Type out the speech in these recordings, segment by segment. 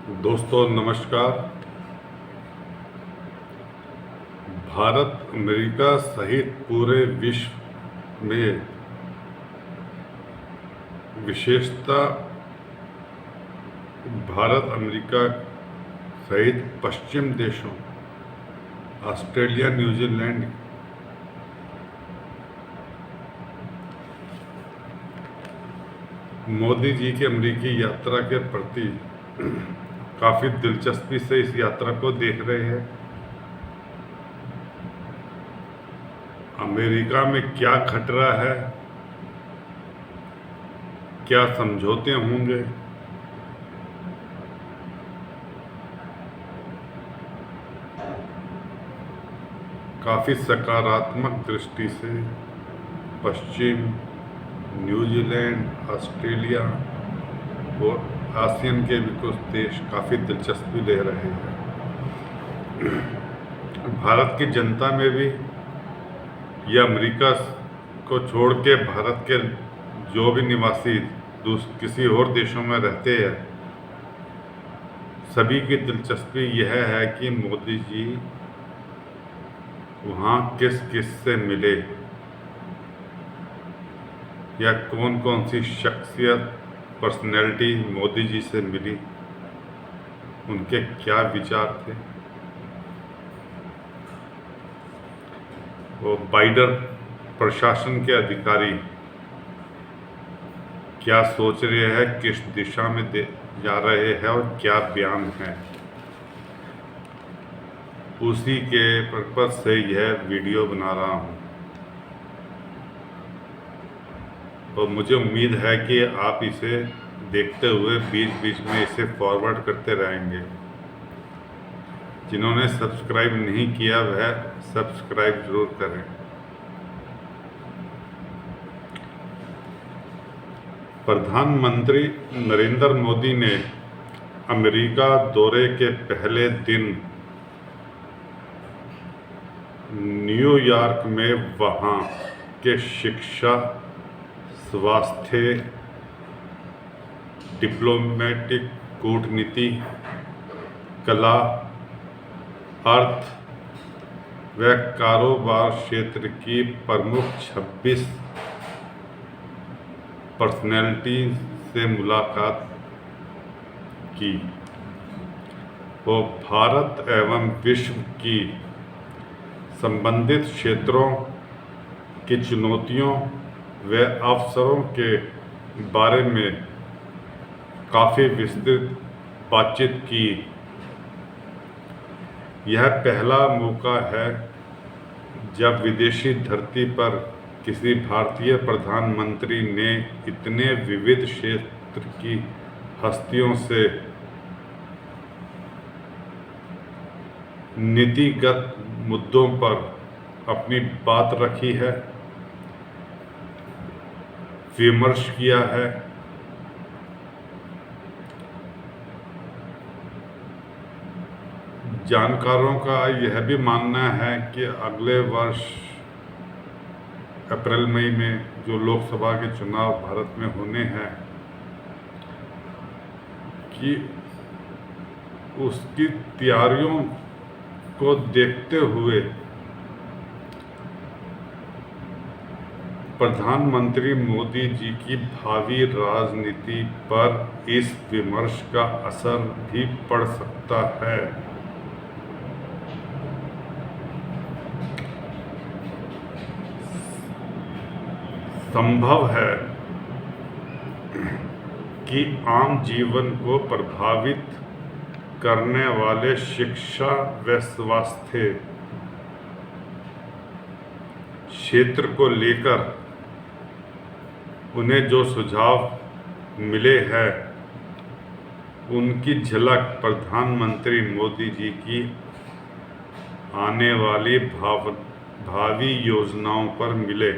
दोस्तों नमस्कार। भारत अमेरिका सहित पूरे विश्व में विशेषता भारत अमेरिका सहित पश्चिम देशों ऑस्ट्रेलिया, न्यूजीलैंड मोदी जी की अमेरिकी यात्रा के प्रति काफ़ी दिलचस्पी से इस यात्रा को देख रहे हैं। अमेरिका में क्या घट रहा है, क्या समझौते होंगे, काफ़ी सकारात्मक दृष्टि से पश्चिम, न्यूजीलैंड, ऑस्ट्रेलिया और आसियान के भी कुछ देश काफ़ी दिलचस्पी ले रहे हैं। भारत की जनता में भी या अमेरिका को छोड़ के भारत के जो भी निवासी किसी और देशों में रहते हैं, सभी की दिलचस्पी यह है कि मोदी जी वहाँ किस किस से मिले या कौन कौन सी शख्सियत पर्सनैलिटी मोदी जी से मिली, उनके क्या विचार थे। वो बाइडन प्रशासन के अधिकारी क्या सोच रहे हैं, किस दिशा में जा रहे हैं और क्या बयान है, उसी के पर्पज से यह वीडियो बना रहा हूँ। और मुझे उम्मीद है कि आप इसे देखते हुए बीच बीच में इसे फॉरवर्ड करते रहेंगे। जिन्होंने सब्सक्राइब नहीं किया वह सब्सक्राइब जरूर करें। प्रधानमंत्री नरेंद्र मोदी ने अमेरिका दौरे के पहले दिन न्यूयॉर्क में वहाँ के शिक्षा, स्वास्थ्य, डिप्लोमेटिक, कूटनीति, कला, अर्थ व कारोबार क्षेत्र की प्रमुख 26 पर्सनैलिटी से मुलाकात की। वो भारत एवं विश्व की संबंधित क्षेत्रों की चुनौतियों व अवसरों के बारे में काफ़ी विस्तृत बातचीत की। यह पहला मौका है जब विदेशी धरती पर किसी भारतीय प्रधानमंत्री ने इतने विविध क्षेत्र की हस्तियों से नीतिगत मुद्दों पर अपनी बात रखी है, विमर्श किया है। जानकारों का यह भी मानना है कि अगले वर्ष अप्रैल मई में जो लोकसभा के चुनाव भारत में होने हैं, कि उसकी तैयारियों को देखते हुए प्रधानमंत्री मोदी जी की भावी राजनीति पर इस विमर्श का असर भी पड़ सकता है। संभव है कि आम जीवन को प्रभावित करने वाले शिक्षा व स्वास्थ्य क्षेत्र को लेकर उन्हें जो सुझाव मिले हैं, उनकी झलक प्रधानमंत्री मोदी जी की आने वाली भावी योजनाओं पर मिले।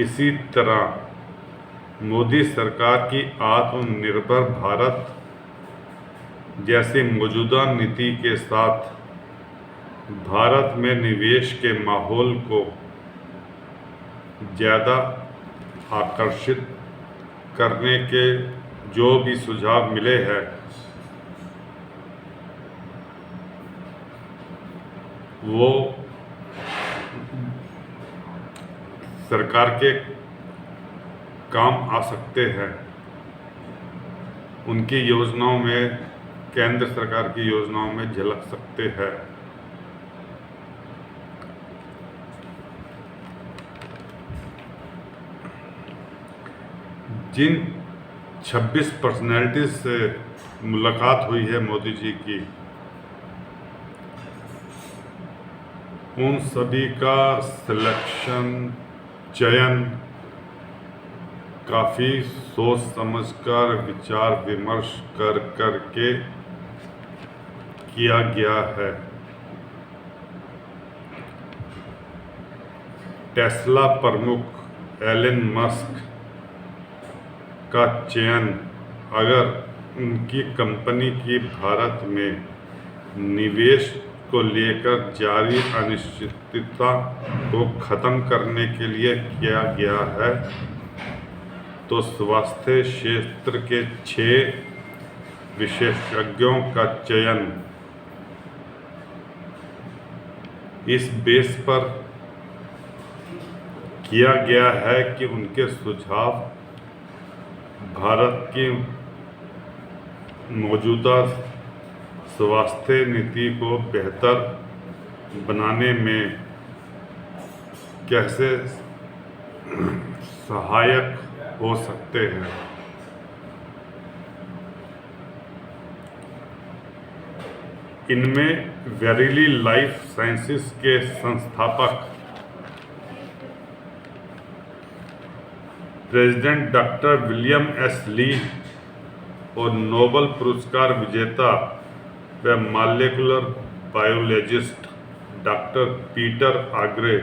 इसी तरह मोदी सरकार की आत्मनिर्भर भारत जैसी मौजूदा नीति के साथ भारत में निवेश के माहौल को ज़्यादा आकर्षित करने के जो भी सुझाव मिले हैं वो सरकार के काम आ सकते हैं। उनकी योजनाओं में, केंद्र सरकार की योजनाओं में झलक सकते हैं। जिन 26 पर्सनैलिटीज से मुलाकात हुई है मोदी जी की, उन सभी का सिलेक्शन, चयन काफ़ी सोच समझकर, विचार विमर्श कर के किया गया है। टेस्ला प्रमुख एलन मस्क का चयन अगर उनकी कंपनी की भारत में निवेश को लेकर जारी अनिश्चितता को खत्म करने के लिए किया गया है, तो स्वास्थ्य क्षेत्र के 6 विशेषज्ञों का चयन इस बेस पर किया गया है कि उनके सुझाव भारत की मौजूदा स्वास्थ्य नीति को बेहतर बनाने में कैसे सहायक हो सकते हैं। इनमें वेरिली लाइफ साइंसेज के संस्थापक प्रेसिडेंट डॉक्टर विलियम एस ली और नोबेल पुरस्कार विजेता व molecular biologist doctor Peter agro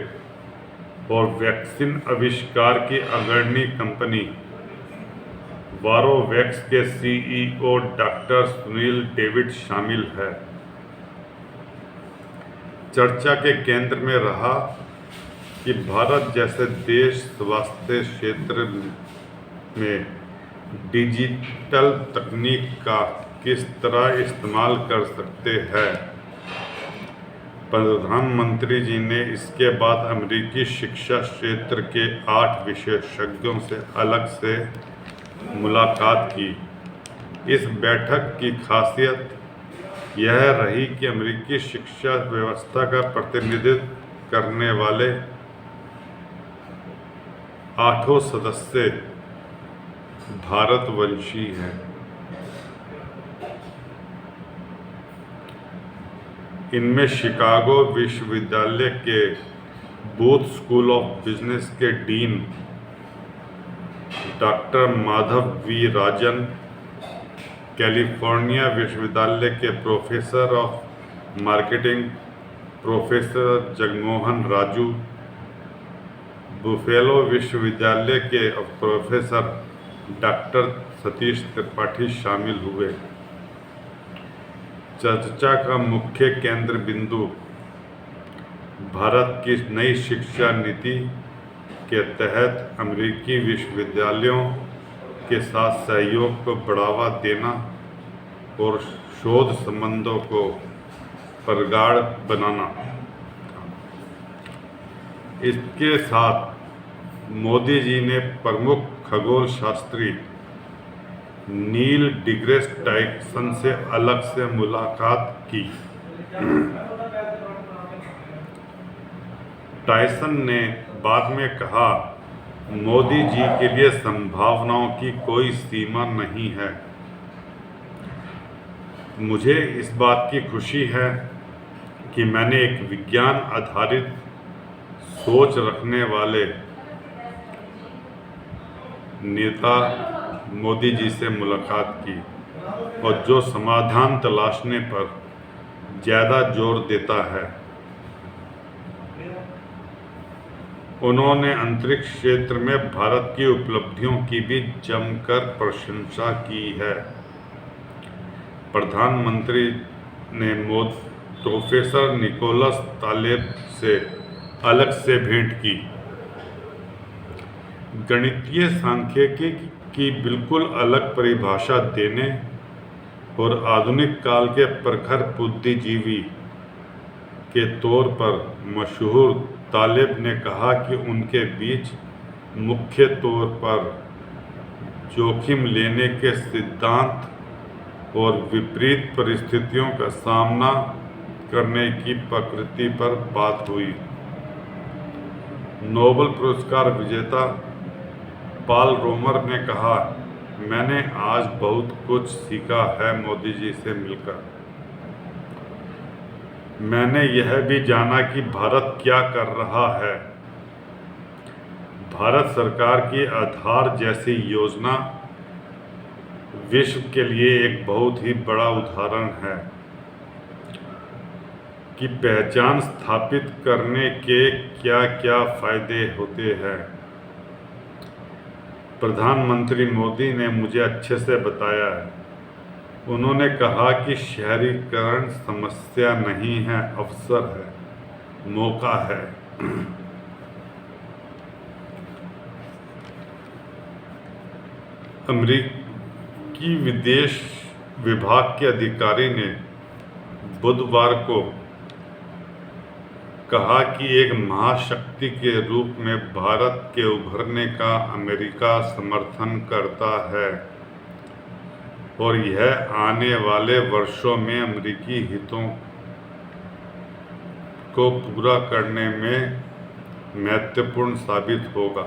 और वैक्सीन आविष्कार की अग्रणी कंपनी वारोवैक्स के सीईओ डॉक्टर सुनील डेविड शामिल है। चर्चा के केंद्र में रहा कि भारत जैसे देश स्वास्थ्य क्षेत्र में डिजिटल तकनीक का किस तरह इस्तेमाल कर सकते हैं। प्रधानमंत्री जी ने इसके बाद अमेरिकी शिक्षा क्षेत्र के 8 विशेषज्ञों से अलग से मुलाकात की। इस बैठक की खासियत यह रही कि अमेरिकी शिक्षा व्यवस्था का प्रतिनिधित्व करने वाले 8 सदस्य भारतवंशी हैं। इनमें शिकागो विश्वविद्यालय के बूथ स्कूल ऑफ बिजनेस के dean doctor Madhav V Rajan, California विश्वविद्यालय के professor of marketing professor Jagmohan Raju, Buffalo विश्वविद्यालय के प्रोफेसर डॉक्टर सतीश त्रिपाठी शामिल हुए। चर्चा का मुख्य केंद्र बिंदु भारत की नई शिक्षा नीति के तहत अमेरिकी विश्वविद्यालयों के साथ सहयोग को बढ़ावा देना और शोध संबंधों को प्रगाढ़ बनाना। इसके साथ मोदी जी ने प्रमुख खगोल शास्त्री नील डिग्रेस टाइसन से अलग से मुलाकात की। टाइसन ने बाद में कहा, मोदी जी के लिए संभावनाओं की कोई सीमा नहीं है। मुझे इस बात की खुशी है कि मैंने एक विज्ञान आधारित सोच रखने वाले नेता मोदी जी से मुलाकात की और जो समाधान तलाशने पर ज़्यादा जोर देता है। उन्होंने अंतरिक्ष क्षेत्र में भारत की उपलब्धियों की भी जमकर प्रशंसा की है। प्रधानमंत्री ने प्रोफेसर निकोलस तालेब से अलग से भेंट की। गणितीय सांख्यिकी की बिल्कुल अलग परिभाषा देने और आधुनिक काल के प्रखर बुद्धिजीवी के तौर पर मशहूर तालिब ने कहा कि उनके बीच मुख्य तौर पर जोखिम लेने के सिद्धांत और विपरीत परिस्थितियों का सामना करने की प्रकृति पर बात हुई। नोबेल पुरस्कार विजेता पॉल रोमर ने कहा, मैंने आज बहुत कुछ सीखा है मोदी जी से मिलकर। मैंने यह भी जाना कि भारत क्या कर रहा है। भारत सरकार की आधार जैसी योजना विश्व के लिए एक बहुत ही बड़ा उदाहरण है कि पहचान स्थापित करने के क्या क्या फायदे होते हैं। प्रधानमंत्री मोदी ने मुझे अच्छे से बताया है। उन्होंने कहा कि शहरीकरण समस्या नहीं है, अवसर है, मौका है। अमेरिकी विदेश विभाग के अधिकारी ने बुधवार को कहा कि एक महाशक्ति के रूप में भारत के उभरने का अमेरिका समर्थन करता है और यह आने वाले वर्षों में अमेरिकी हितों को पूरा करने में महत्वपूर्ण साबित होगा।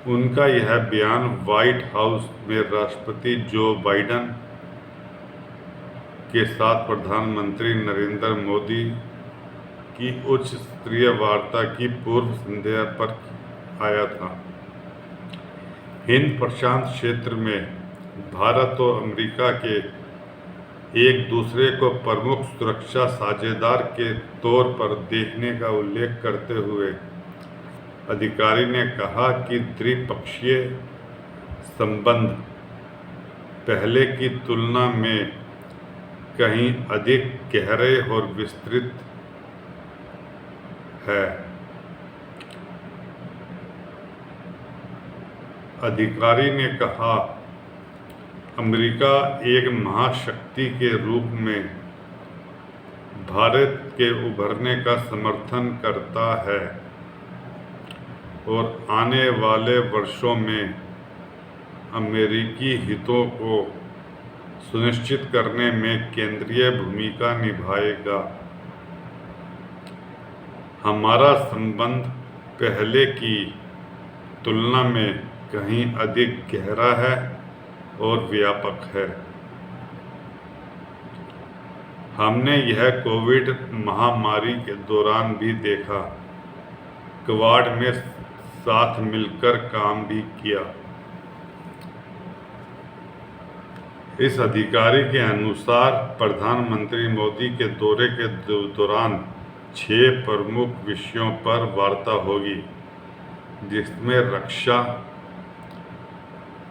उनका यह बयान व्हाइट हाउस में राष्ट्रपति जो बाइडेन के साथ प्रधानमंत्री नरेंद्र मोदी की उच्च स्तरीय वार्ता की पूर्व संध्या पर आया था। हिंद प्रशांत क्षेत्र में भारत और अमेरिका के एक दूसरे को प्रमुख सुरक्षा साझेदार के तौर पर देखने का उल्लेख करते हुए अधिकारी ने कहा कि द्विपक्षीय संबंध पहले की तुलना में कहीं अधिक गहरे और विस्तृत है। अधिकारी ने कहा, अमेरिका एक महाशक्ति के रूप में भारत के उभरने का समर्थन करता है और आने वाले वर्षों में अमेरिकी हितों को सुनिश्चित करने में केंद्रीय भूमिका निभाएगा। हमारा संबंध पहले की तुलना में कहीं अधिक गहरा है और व्यापक है। हमने यह कोविड महामारी के दौरान भी देखा। क्वाड में साथ मिलकर काम भी किया। इस अधिकारी के अनुसार प्रधानमंत्री मोदी के दौरे के दौरान 6 प्रमुख विषयों पर वार्ता होगी, जिसमें रक्षा,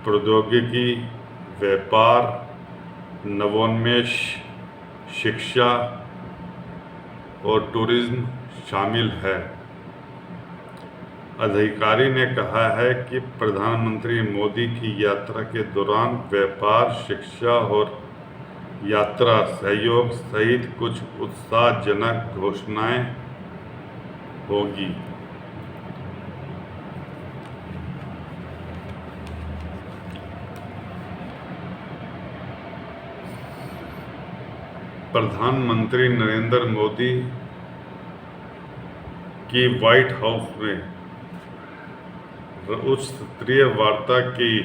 प्रौद्योगिकी, व्यापार, नवोन्मेष, शिक्षा और टूरिज्म शामिल है। अधिकारी ने कहा है कि प्रधानमंत्री मोदी की यात्रा के दौरान व्यापार, शिक्षा और यात्रा सहयोग सहित कुछ उत्साहजनक घोषणाएं होगी। प्रधानमंत्री नरेंद्र मोदी की व्हाइट हाउस में उच्च स्तरीय वार्ता की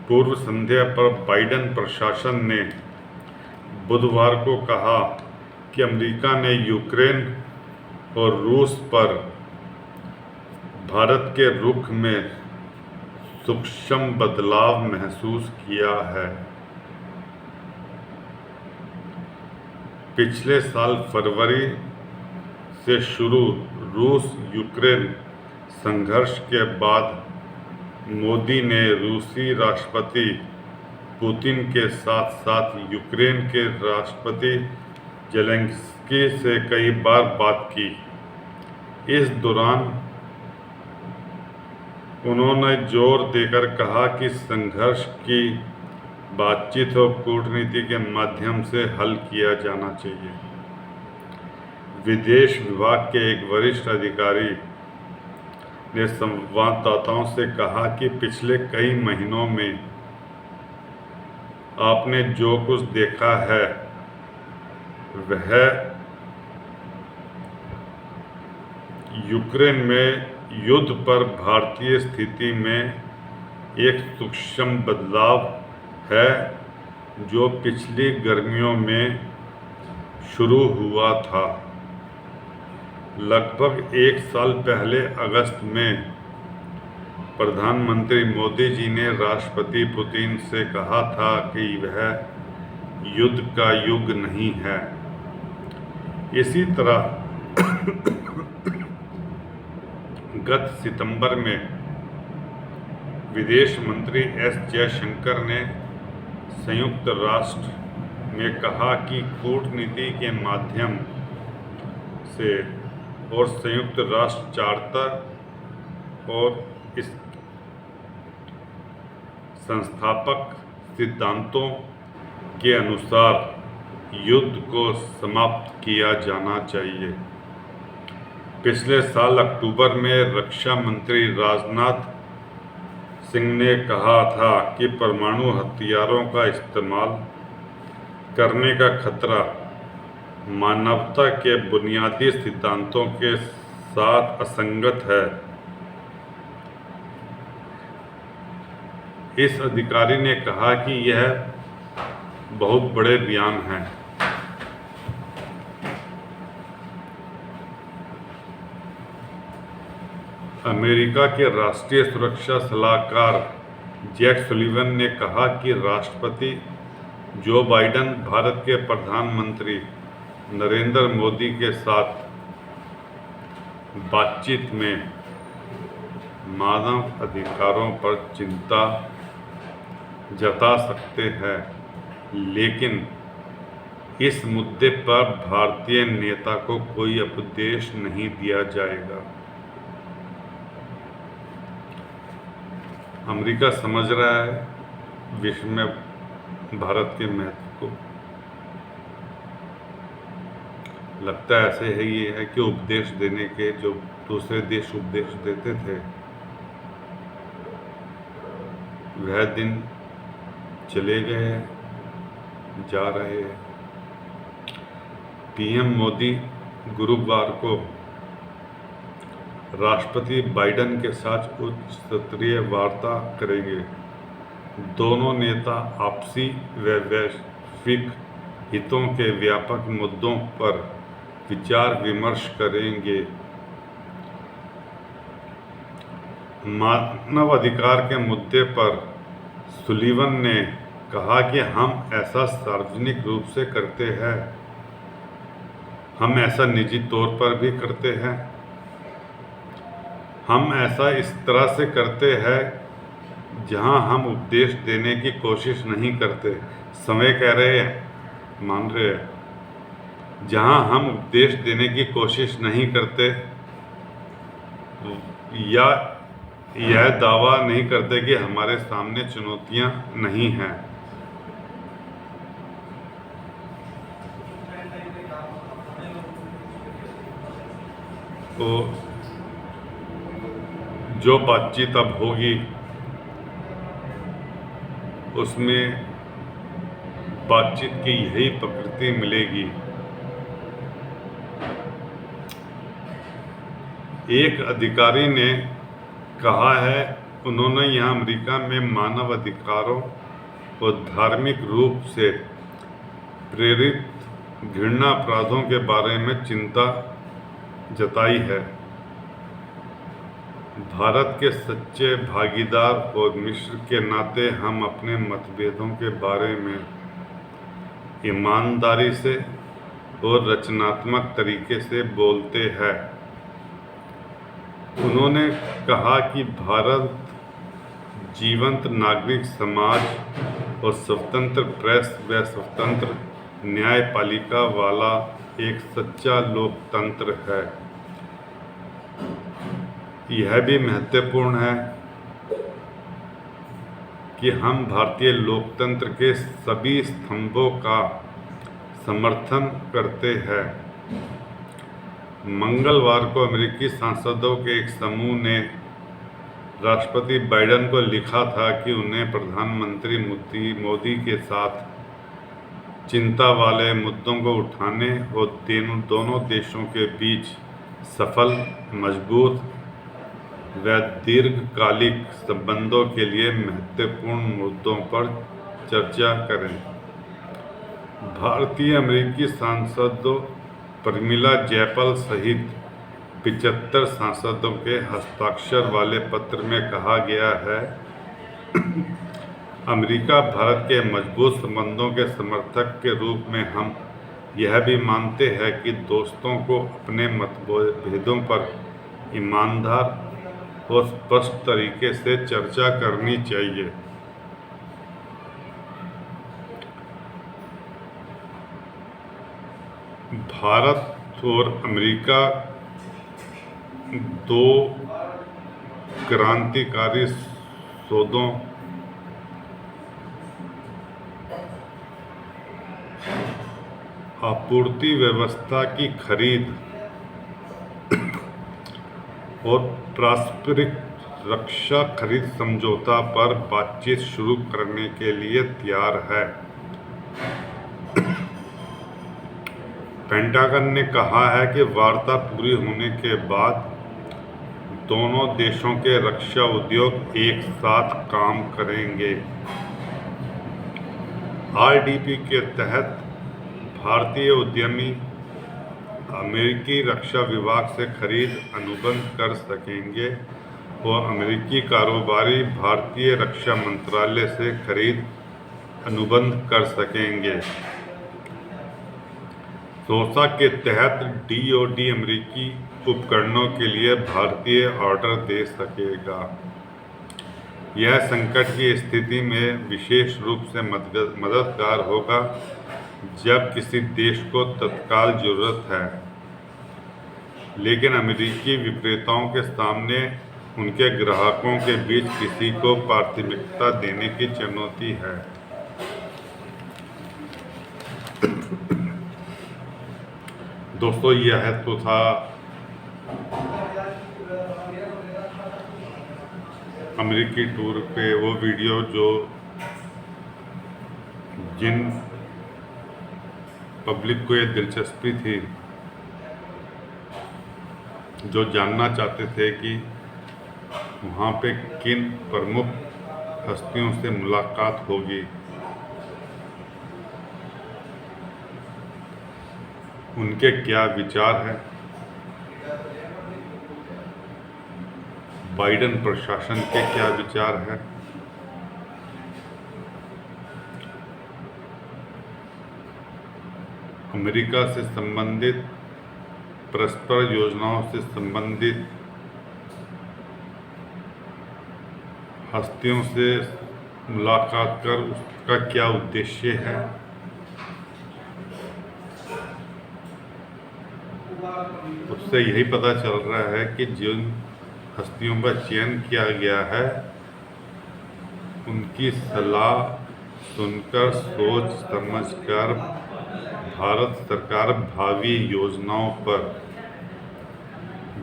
पूर्व संध्या पर बाइडेन प्रशासन ने बुधवार को कहा कि अमेरिका ने यूक्रेन और रूस पर भारत के रुख में सूक्ष्म बदलाव महसूस किया है। पिछले साल फरवरी से शुरू रूस यूक्रेन संघर्ष के बाद मोदी ने रूसी राष्ट्रपति पुतिन के साथ साथ यूक्रेन के राष्ट्रपति ज़ेलेंस्की से कई बार बात की। इस दौरान उन्होंने जोर देकर कहा कि संघर्ष की बातचीत और कूटनीति के माध्यम से हल किया जाना चाहिए। विदेश विभाग के एक वरिष्ठ अधिकारी ने संवाददाताओं से कहा कि पिछले कई महीनों में आपने जो कुछ देखा है वह यूक्रेन में युद्ध पर भारतीय स्थिति में एक सूक्ष्म बदलाव है जो पिछली गर्मियों में शुरू हुआ था। लगभग एक साल पहले अगस्त में प्रधानमंत्री मोदी जी ने राष्ट्रपति पुतिन से कहा था कि वह युद्ध का युग नहीं है। इसी तरह गत सितंबर में विदेश मंत्री एस जयशंकर ने संयुक्त राष्ट्र में कहा कि कूटनीति के माध्यम से और संयुक्त राष्ट्र चार्टर और इस संस्थापक सिद्धांतों के अनुसार युद्ध को समाप्त किया जाना चाहिए। पिछले साल अक्टूबर में रक्षा मंत्री राजनाथ सिंह ने कहा था कि परमाणु हथियारों का इस्तेमाल करने का खतरा मानवता के बुनियादी सिद्धांतों के साथ असंगत है। इस अधिकारी ने कहा कि यह बहुत बड़े बयान हैं। अमेरिका के राष्ट्रीय सुरक्षा सलाहकार जैक सुलिवन ने कहा कि राष्ट्रपति जो बाइडेन भारत के प्रधानमंत्री नरेंद्र मोदी के साथ बातचीत में मानव अधिकारों पर चिंता जता सकते हैं, लेकिन इस मुद्दे पर भारतीय नेता को कोई उपदेश नहीं दिया जाएगा। अमेरिका समझ रहा है विश्व में भारत के महत्व को। लगता है ऐसे है ये है कि उपदेश देने के जो दूसरे देश उपदेश देते थे वह दिन चले गए, जा रहे हैं। पीएम मोदी गुरुवार को राष्ट्रपति बाइडेन के साथ उच्च स्तरीय वार्ता करेंगे। दोनों नेता आपसी व वैश्विक हितों के व्यापक मुद्दों पर विचार विमर्श करेंगे। मानव अधिकार के मुद्दे पर सुलिवन ने कहा कि हम ऐसा सार्वजनिक रूप से करते हैं, हम ऐसा निजी तौर पर भी करते हैं, हम ऐसा इस तरह से करते हैं जहां हम उपदेश देने की कोशिश नहीं करते। समय कह रहे हैं, मान रहे हैं, जहां हम उपदेश देने की कोशिश नहीं करते या यह दावा नहीं करते कि हमारे सामने चुनौतियां नहीं हैं। तो जो बातचीत अब होगी उसमें बातचीत की यही प्रकृति मिलेगी। एक अधिकारी ने कहा है, उन्होंने यहाँ अमेरिका में मानव अधिकारों को धार्मिक रूप से प्रेरित घृणा अपराधों के बारे में चिंता जताई है। भारत के सच्चे भागीदार और मिस्र के नाते हम अपने मतभेदों के बारे में ईमानदारी से और रचनात्मक तरीके से बोलते हैं। उन्होंने कहा कि भारत जीवंत नागरिक समाज और स्वतंत्र प्रेस व स्वतंत्र न्यायपालिका वाला एक सच्चा लोकतंत्र है। यह भी महत्वपूर्ण है कि हम भारतीय लोकतंत्र के सभी स्तंभों का समर्थन करते हैं। मंगलवार को अमेरिकी सांसदों के एक समूह ने राष्ट्रपति बाइडेन को लिखा था कि उन्हें प्रधानमंत्री मोदी के साथ चिंता वाले मुद्दों को उठाने और दोनों देशों के बीच सफल, मजबूत व दीर्घकालिक संबंधों के लिए महत्वपूर्ण मुद्दों पर चर्चा करें। भारतीय अमेरिकी सांसदों प्रमिला जयपाल सहित 75 सांसदों के हस्ताक्षर वाले पत्र में कहा गया है, अमेरिका भारत के मजबूत संबंधों के समर्थक के रूप में हम यह भी मानते हैं कि दोस्तों को अपने मतभेदों पर ईमानदार और स्पष्ट तरीके से चर्चा करनी चाहिए। भारत और अमेरिका दो क्रांतिकारी सौदों आपूर्ति व्यवस्था की खरीद और पारस्परिक रक्षा खरीद समझौता पर बातचीत शुरू करने के लिए तैयार है। पेंटागन ने कहा है कि वार्ता पूरी होने के बाद दोनों देशों के रक्षा उद्योग एक साथ काम करेंगे। आरडीपी के तहत भारतीय उद्यमी अमेरिकी रक्षा विभाग से खरीद अनुबंध कर सकेंगे और अमेरिकी कारोबारी भारतीय रक्षा मंत्रालय से खरीद अनुबंध कर सकेंगे। सोसा के तहत डीओडी अमेरिकी उपकरणों के लिए भारतीय ऑर्डर दे सकेगा। यह संकट की स्थिति में विशेष रूप से मददगार होगा जब किसी देश को तत्काल जरूरत है, लेकिन अमेरिकी विक्रेताओं के सामने उनके ग्राहकों के बीच किसी को प्राथमिकता देने की चुनौती है। दोस्तों, यह तो था अमेरिकी टूर पे वो वीडियो जो जिन पब्लिक को ये दिलचस्पी थी, जो जानना चाहते थे कि वहाँ पे किन प्रमुख हस्तियों से मुलाकात होगी, उनके क्या विचार हैं, बाइडेन प्रशासन के क्या विचार हैं, अमेरिका से संबंधित परस्पर योजनाओं से संबंधित हस्तियों से मुलाकात कर उसका क्या उद्देश्य है, उससे यही पता चल रहा है कि जिन हस्तियों का चयन किया गया है उनकी सलाह सुनकर, सोच समझकर भारत सरकार भावी योजनाओं पर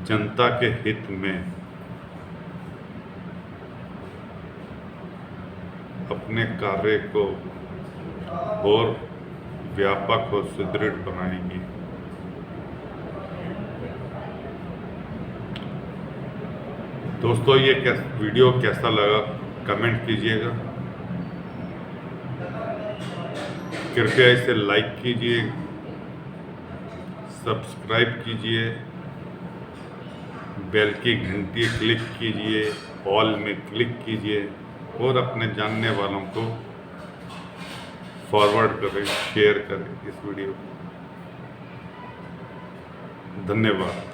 जनता के हित में अपने कार्य को और व्यापक और सुदृढ़ बनाएगी। दोस्तों, ये वीडियो कैसा लगा कमेंट कीजिएगा। कृपया इसे लाइक कीजिए, सब्सक्राइब कीजिए, बेल की घंटी क्लिक कीजिए, ऑल में क्लिक कीजिए और अपने जानने वालों को फॉरवर्ड करें, शेयर करें इस वीडियो को। धन्यवाद।